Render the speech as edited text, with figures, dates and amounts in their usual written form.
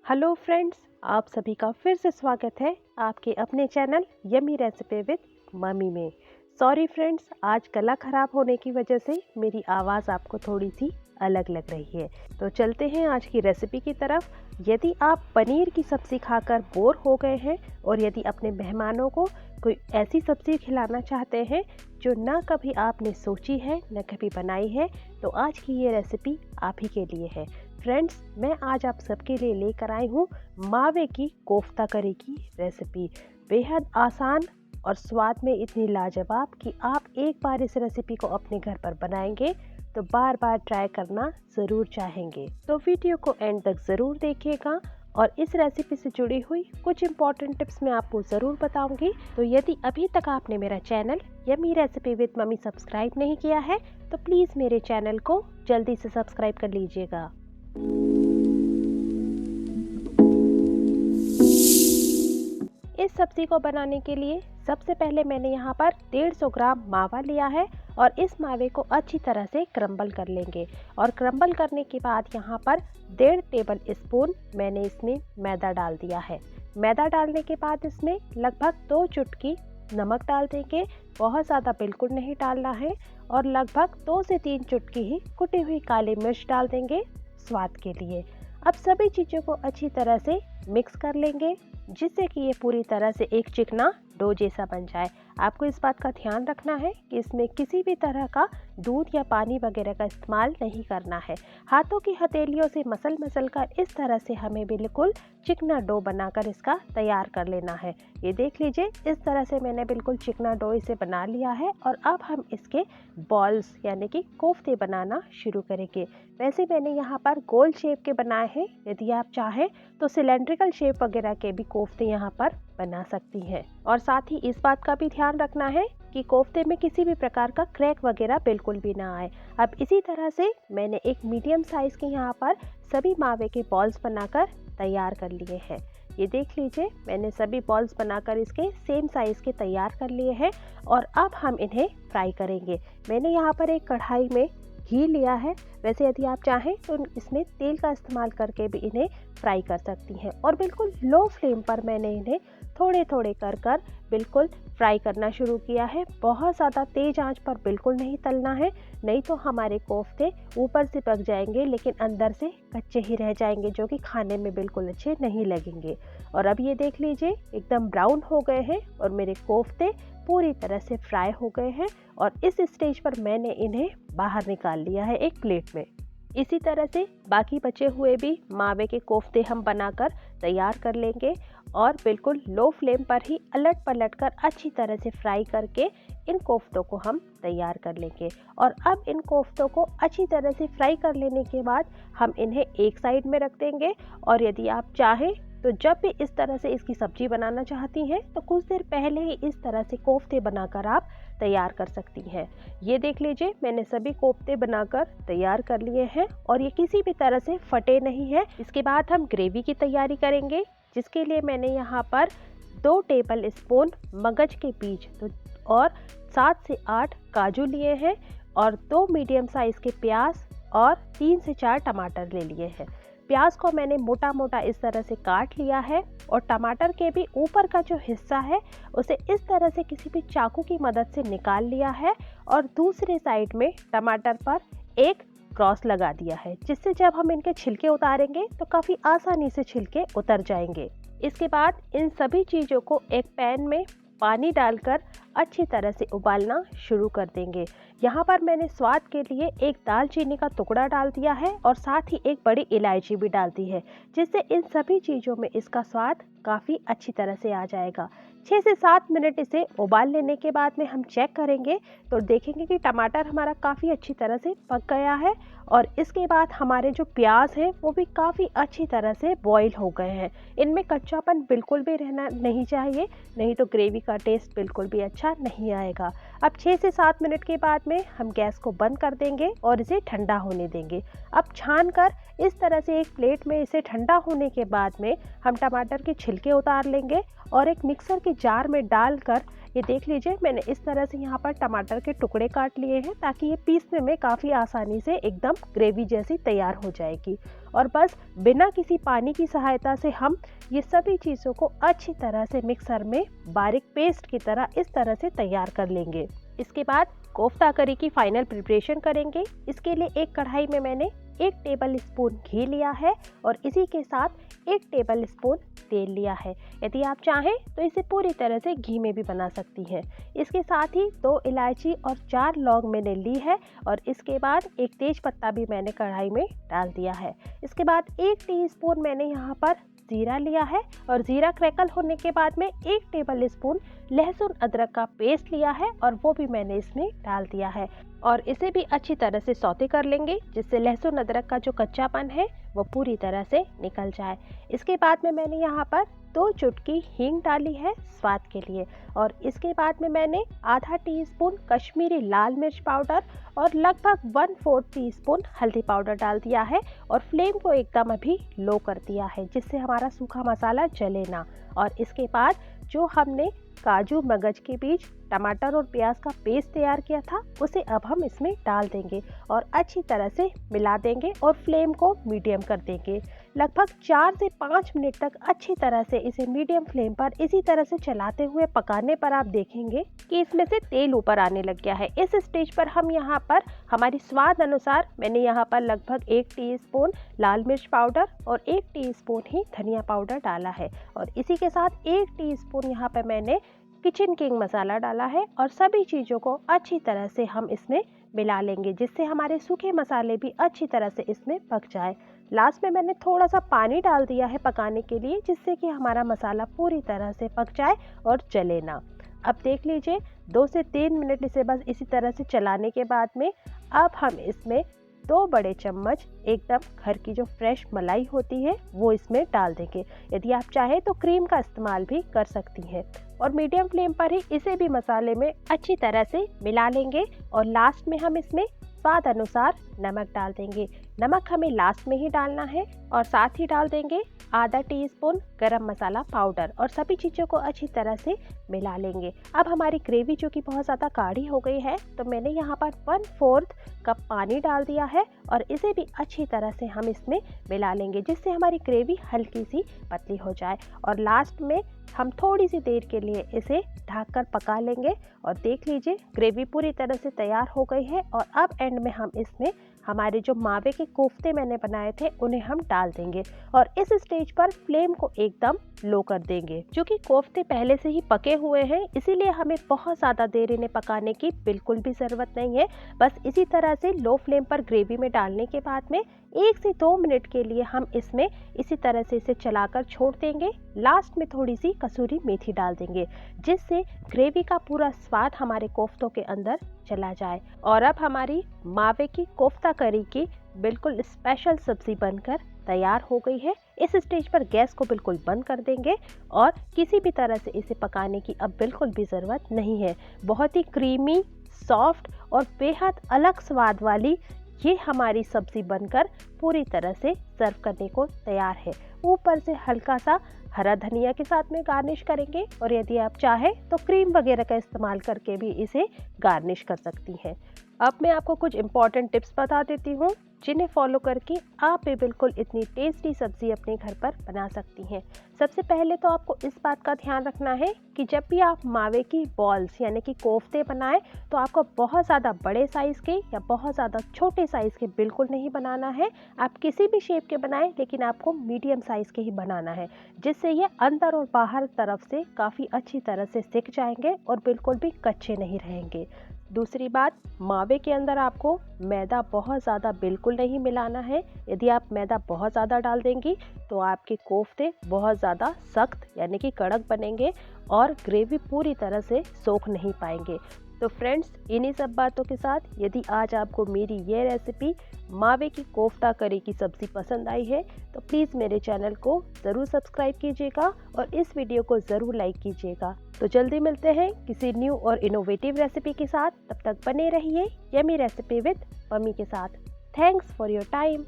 Hello friends, आप सभी का फिर से स्वागत है आपके अपने channel yummy recipe with mummy में। सॉरी फ्रेंड्स, आज गला ख़राब होने की वजह से मेरी आवाज़ आपको थोड़ी सी अलग लग रही है। तो चलते हैं आज की रेसिपी की तरफ। यदि आप पनीर की सब्ज़ी खाकर बोर हो गए हैं और यदि अपने मेहमानों को कोई ऐसी सब्ज़ी खिलाना चाहते हैं जो ना कभी आपने सोची है न कभी बनाई है, तो आज की ये रेसिपी आप ही के लिए है। फ्रेंड्स, मैं आज आप सबके लिए लेकर आई हूँ मावे की कोफ्ता करी की रेसिपी। बेहद आसान और स्वाद में इतनी लाजवाब कि आप एक बार इस रेसिपी को अपने घर पर बनाएंगे तो बार बार ट्राई करना ज़रूर चाहेंगे। तो वीडियो को एंड तक ज़रूर देखिएगा और इस रेसिपी से जुड़ी हुई कुछ इंपॉर्टेंट टिप्स मैं आपको ज़रूर बताऊंगी। तो यदि अभी तक आपने मेरा channel yummy recipe with mummy subscribe नहीं किया है तो प्लीज़ मेरे चैनल को जल्दी से सब्सक्राइब कर लीजिएगा। इस सब्जी को बनाने के लिए सबसे पहले मैंने यहाँ पर 150 ग्राम मावा लिया है और इस मावे को अच्छी तरह से क्रम्बल कर लेंगे। और क्रम्बल करने के बाद यहाँ पर 1.5 टेबल स्पून मैंने इसमें मैदा डाल दिया है। मैदा डालने के बाद इसमें लगभग 2 चुटकी नमक डाल देंगे। बहुत ज़्यादा बिल्कुल नहीं डालना है। और लगभग 2 से 3 चुटकी ही कुटी हुई काली मिर्च डाल देंगे स्वाद के लिए। अब सभी चीज़ों को अच्छी तरह से मिक्स कर लेंगे जिससे कि ये पूरी तरह से एक चिकना डो जैसा बन जाए। आपको इस बात का ध्यान रखना है कि इसमें किसी भी तरह का दूध या पानी वगैरह का इस्तेमाल नहीं करना है। हाथों की हथेलियों से मसल कर इस तरह से हमें बिल्कुल चिकना डो बनाकर इसका तैयार कर लेना है। ये देख लीजिए, इस तरह से मैंने बिल्कुल चिकना डो इसे बना लिया है। और अब हम इसके बॉल्स यानी कि कोफ्ते बनाना शुरू करेंगे। वैसे मैंने यहाँ पर गोल शेप के बनाए हैं। यदि आप चाहें तो सिलेंड्रिकल शेप वगैरह के भी कोफ्ते यहाँ पर बना सकती हैं। और साथ ही इस बात का भी ध्यान रखना है कि कोफ्ते में किसी भी प्रकार का क्रैक वगैरह बिल्कुल भी ना आए। अब इसी तरह से मैंने एक मीडियम साइज के यहाँ पर सभी मावे के बॉल्स बनाकर तैयार कर लिए हैं। ये देख लीजिए, मैंने सभी बॉल्स बनाकर इसके सेम साइज के तैयार कर लिए हैं। और अब हम इन्हें फ्राई करेंगे। मैंने यहाँ पर एक कढ़ाई में घी लिया है। वैसे यदि आप चाहें तो इसमें तेल का इस्तेमाल करके भी इन्हें फ्राई कर सकती हैं। और बिल्कुल लो फ्लेम पर मैंने इन्हें थोड़े थोड़े कर बिल्कुल फ्राई करना शुरू किया है। बहुत ज़्यादा तेज़ आंच पर बिल्कुल नहीं तलना है, नहीं तो हमारे कोफ्ते ऊपर से पक जाएंगे लेकिन अंदर से कच्चे ही रह जाएंगे, जो कि खाने में बिल्कुल अच्छे नहीं लगेंगे। और अब ये देख लीजिए, एकदम ब्राउन हो गए हैं और मेरे कोफ्ते पूरी तरह से फ्राई हो गए हैं। और इस स्टेज पर मैंने इन्हें बाहर निकाल लिया है एक प्लेट में। इसी तरह से बाकी बचे हुए भी मावे के कोफ्ते हम बनाकर तैयार कर लेंगे। और बिल्कुल लो फ्लेम पर ही अलट पलट कर अच्छी तरह से फ्राई करके इन कोफ्तों को हम तैयार कर लेंगे। और अब इन कोफ्तों को अच्छी तरह से फ्राई कर लेने के बाद हम इन्हें एक साइड में रख देंगे। और यदि आप चाहें तो जब भी इस तरह से इसकी सब्जी बनाना चाहती हैं तो कुछ देर पहले ही इस तरह से कोफ्ते बनाकर आप तैयार कर सकती हैं। ये देख लीजिए, मैंने सभी कोफ्ते बनाकर तैयार कर लिए हैं और ये किसी भी तरह से फटे नहीं हैं। इसके बाद हम ग्रेवी की तैयारी करेंगे, जिसके लिए मैंने यहाँ पर 2 टेबल स्पून मगज के बीज और 7 से 8 काजू लिए हैं और 2 मीडियम साइज़ के प्याज और 3 से 4 टमाटर ले लिए हैं। प्याज को मैंने मोटा मोटा इस तरह से काट लिया है और टमाटर के भी ऊपर का जो हिस्सा है उसे इस तरह से किसी भी चाकू की मदद से निकाल लिया है। और दूसरे साइड में टमाटर पर एक क्रॉस लगा दिया है, जिससे जब हम इनके छिलके उतारेंगे तो काफ़ी आसानी से छिलके उतर जाएंगे। इसके बाद इन सभी चीज़ों को एक पैन में पानी डालकर अच्छी तरह से उबालना शुरू कर देंगे। यहाँ पर मैंने स्वाद के लिए एक दालचीनी का टुकड़ा डाल दिया है और साथ ही एक बड़ी इलायची भी डाल दी है, जिससे इन सभी चीज़ों में इसका स्वाद काफ़ी अच्छी तरह से आ जाएगा। 6 से 7 मिनट इसे उबाल लेने के बाद में हम चेक करेंगे तो देखेंगे कि टमाटर हमारा काफ़ी अच्छी तरह से पक गया है। और इसके बाद हमारे जो प्याज हैं वो भी काफ़ी अच्छी तरह से बॉईल हो गए हैं। इनमें कच्चापन बिल्कुल भी रहना नहीं चाहिए, नहीं तो ग्रेवी का टेस्ट बिल्कुल भी अच्छा नहीं आएगा। अब 6 से 7 मिनट के बाद में हम गैस को बंद कर देंगे और इसे ठंडा होने देंगे। अब छान कर इस तरह से एक प्लेट में इसे ठंडा होने के बाद में हम टमाटर के छिलके उतार लेंगे और एक मिक्सर के जार में डालकर ये देख लीजिए, मैंने इस तरह से यहाँ पर टमाटर के टुकड़े काट लिए हैं ताकि ये पीसने में काफ़ी आसानी से एकदम ग्रेवी जैसी तैयार हो जाएगी। और बस बिना किसी पानी की सहायता से हम ये सभी चीज़ों को अच्छी तरह से मिक्सर में बारीक पेस्ट की तरह इस तरह से तैयार कर लेंगे। इसके बाद कोफ्ता करी की फाइनल प्रिपरेशन करेंगे। इसके लिए एक कढ़ाई में मैंने 1 टेबल स्पून घी लिया है और इसी के साथ 1 टेबल स्पून तेल लिया है। यदि आप चाहें तो इसे पूरी तरह से घी में भी बना सकती हैं। इसके साथ ही 2 इलायची और 4 लौंग मैंने ली है और इसके बाद 1 तेज पत्ता भी मैंने कढ़ाई में डाल दिया है। इसके बाद 1 टीस्पून मैंने यहाँ पर जीरा लिया है और जीरा क्रैकल होने के बाद में 1 टेबल स्पून लहसुन अदरक का पेस्ट लिया है और वो भी मैंने इसमें डाल दिया है और इसे भी अच्छी तरह से सौते कर लेंगे जिससे लहसुन अदरक का जो कच्चापन है वो पूरी तरह से निकल जाए। इसके बाद में मैंने यहाँ पर 2 चुटकी हींग डाली है स्वाद के लिए और इसके बाद में मैंने आधा टीस्पून कश्मीरी लाल मिर्च पाउडर और लगभग 1/4 टीस्पून हल्दी पाउडर डाल दिया है और फ्लेम को एकदम अभी लो कर दिया है जिससे हमारा सूखा मसाला जले ना। और इसके बाद जो हमने काजू मगज के बीज टमाटर और प्याज का पेस्ट तैयार किया था उसे अब हम इसमें डाल देंगे और अच्छी तरह से मिला देंगे और फ्लेम को मीडियम कर देंगे। लगभग 4 से 5 मिनट तक अच्छी तरह से इसे मीडियम फ्लेम पर इसी तरह से चलाते हुए पकाने पर आप देखेंगे कि इसमें से तेल ऊपर आने लग गया है। इस स्टेज पर हम यहाँ पर हमारी स्वाद अनुसार मैंने यहाँ पर लगभग 1 टीस्पून लाल मिर्च पाउडर और 1 टीस्पून ही धनिया पाउडर डाला है और इसी के साथ 1 टीस्पून यहाँ पर मैंने किचन किंग मसाला डाला है और सभी चीज़ों को अच्छी तरह से हम इसमें मिला लेंगे जिससे हमारे सूखे मसाले भी अच्छी तरह से इसमें पक जाए। लास्ट में मैंने थोड़ा सा पानी डाल दिया है पकाने के लिए जिससे कि हमारा मसाला पूरी तरह से पक जाए और जले ना। अब देख लीजिए 2 से 3 मिनट इसे बस इसी तरह से चलाने के बाद में अब हम इसमें 2 बड़े चम्मच एकदम घर की जो फ्रेश मलाई होती है वो इसमें डाल देंगे। यदि आप चाहें तो क्रीम का इस्तेमाल भी कर सकती हैं और मीडियम फ्लेम पर ही इसे भी मसाले में अच्छी तरह से मिला लेंगे और लास्ट में हम इसमें स्वाद अनुसार नमक डाल देंगे। नमक हमें लास्ट में ही डालना है और साथ ही डाल देंगे आधा टीस्पून गरम मसाला पाउडर और सभी चीज़ों को अच्छी तरह से मिला लेंगे। अब हमारी ग्रेवी जो कि बहुत ज़्यादा गाढ़ी हो गई है तो मैंने यहाँ पर 1/4 कप पानी डाल दिया है और इसे भी अच्छी तरह से हम इसमें मिला लेंगे जिससे हमारी ग्रेवी हल्की सी पतली हो जाए और लास्ट में हम थोड़ी सी देर के लिए इसे ढककर पका लेंगे और देख लीजिए ग्रेवी पूरी तरह से तैयार हो गई है और अब एंड में हम इसमें हमारे जो मावे के कोफ्ते मैंने बनाए थे उन्हें हम डाल देंगे और इस स्टेज पर फ्लेम को एकदम लो कर देंगे। जो कि कोफ्ते पहले से ही पके हुए हैं इसीलिए हमें बहुत ज़्यादा देर इन्हें पकाने की बिल्कुल भी ज़रूरत नहीं है। बस इसी तरह से लो फ्लेम पर ग्रेवी में डालने के बाद में 1 से 2 मिनट के लिए हम इसमें इसी तरह से इसे चलाकर छोड़ देंगे। लास्ट में थोड़ी सी कसूरी मेथी डाल देंगे जिससे ग्रेवी का पूरा स्वाद हमारे कोफ्तों के अंदर चला जाए। और अब हमारी मावे की कोफ्ता करी की बिल्कुल स्पेशल सब्जी बनकर तैयार हो गई है। इस स्टेज पर गैस को बिल्कुल बंद कर देंगे और किसी भी तरह से इसे पकाने की अब बिल्कुल भी ज़रूरत नहीं है। बहुत ही क्रीमी, सॉफ्ट और बेहद अलग स्वाद वाली ये हमारी सब्जी बनकर पूरी तरह से सर्व करने को तैयार है। ऊपर से हल्का सा हरा धनिया के साथ में गार्निश करेंगे और यदि आप चाहें तो क्रीम वगैरह का इस्तेमाल करके भी इसे गार्निश कर सकती हैं। अब मैं आपको कुछ इम्पॉर्टेंट टिप्स बता देती हूँ जिन्हें फॉलो करके आप भी बिल्कुल इतनी टेस्टी सब्जी अपने घर पर बना सकती हैं। सबसे पहले तो आपको इस बात का ध्यान रखना है कि जब भी आप मावे की बॉल्स यानी कि कोफ्ते बनाएं तो आपको बहुत ज़्यादा बड़े साइज़ के या बहुत ज़्यादा छोटे साइज़ के बिल्कुल नहीं बनाना है। आप किसी भी शेप के बनाएं लेकिन आपको मीडियम साइज़ के ही बनाना है जिससे ये अंदर और बाहर तरफ से काफ़ी अच्छी तरह से सिक जाएंगे और बिल्कुल भी कच्चे नहीं रहेंगे। दूसरी बात, मावे के अंदर आपको मैदा बहुत ज़्यादा बिल्कुल नहीं मिलाना है। यदि आप मैदा बहुत ज़्यादा डाल देंगी तो आपके कोफ्ते बहुत ज़्यादा सख्त यानी कि कड़क बनेंगे और ग्रेवी पूरी तरह से सोख नहीं पाएंगे। तो फ्रेंड्स, इन्हीं सब बातों के साथ यदि आज आपको मेरी ये रेसिपी मावे की कोफ्ता करी की सब्ज़ी पसंद आई है तो प्लीज़ मेरे चैनल को ज़रूर सब्सक्राइब कीजिएगा और इस वीडियो को ज़रूर लाइक कीजिएगा। तो जल्दी मिलते हैं किसी न्यू और इनोवेटिव रेसिपी के साथ। तब तक बने रहिए यम्मी रेसिपी विद मम्मी के साथ। Thanks for your time.